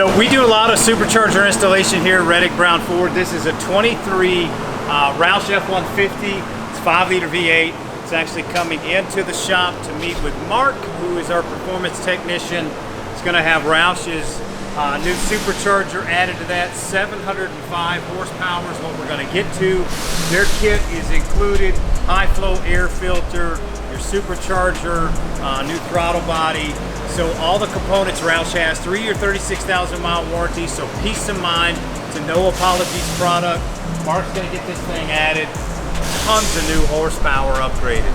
So we do a lot of supercharger installation here at Reddick Brown Ford. This is a 23 ROUSH F-150. It's 5-liter V8. It's actually coming into the shop to meet with Mark, who is our performance technician. It's going to have ROUSH's new supercharger added to that. 705 horsepower is what we're going to get to. Their kit is included: high flow air filter, your supercharger, new throttle body. So all the components ROUSH has. 3-year, 36,000 mile warranty, so peace of mind. It's a no apologies product. Mark's going to get this thing added. Tons of new horsepower upgraded.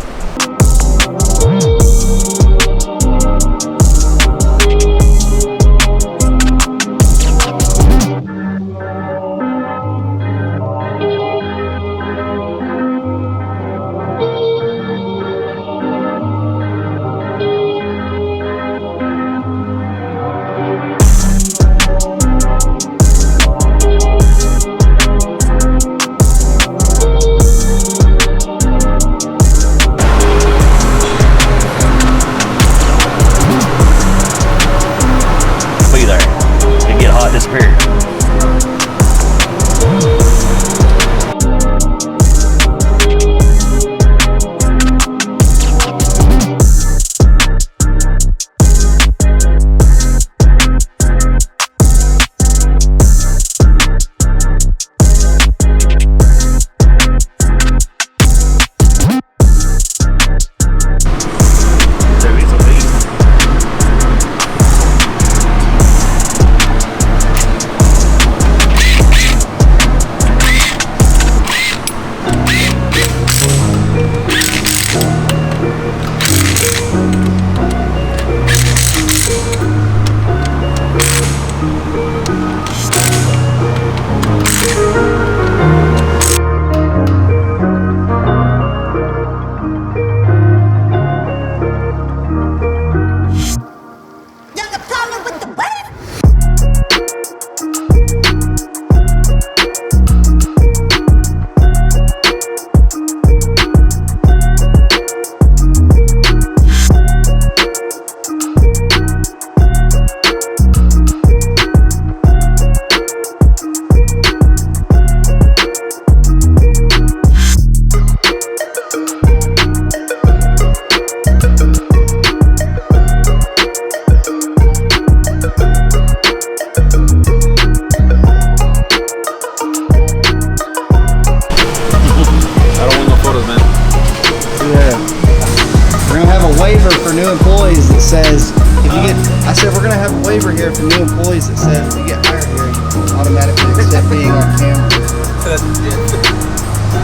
For new employees that says, if you get, I said we're gonna have a waiver here for new employees that says if you get hired here, you automatically accept being on camera.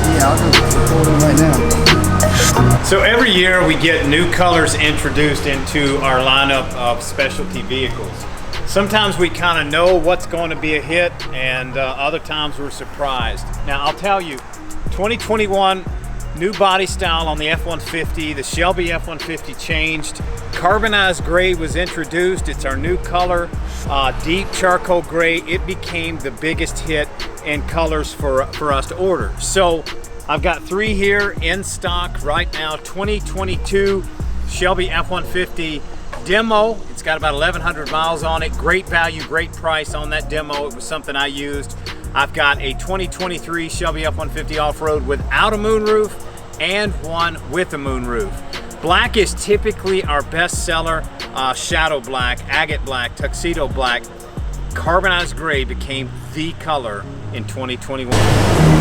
Yeah, I'll go record them right now. So every year we get new colors introduced into our lineup of specialty vehicles. Sometimes we kind of know what's going to be a hit, and other times we're surprised. Now I'll tell you, 2021, new body style on the F-150. The Shelby F-150 changed. Carbonized gray was introduced. It's our new color, deep charcoal gray. It became the biggest hit in colors for us to order. So I've got 3 here in stock right now. 2022 Shelby F-150 demo. It's got about 1,100 miles on it. Great value, great price on that demo. It was something I used. I've got a 2023 Shelby F-150 off-road without a moonroof and one with a moonroof. Black is typically our best seller. Shadow black, agate black, tuxedo black. Carbonized gray became the color in 2021.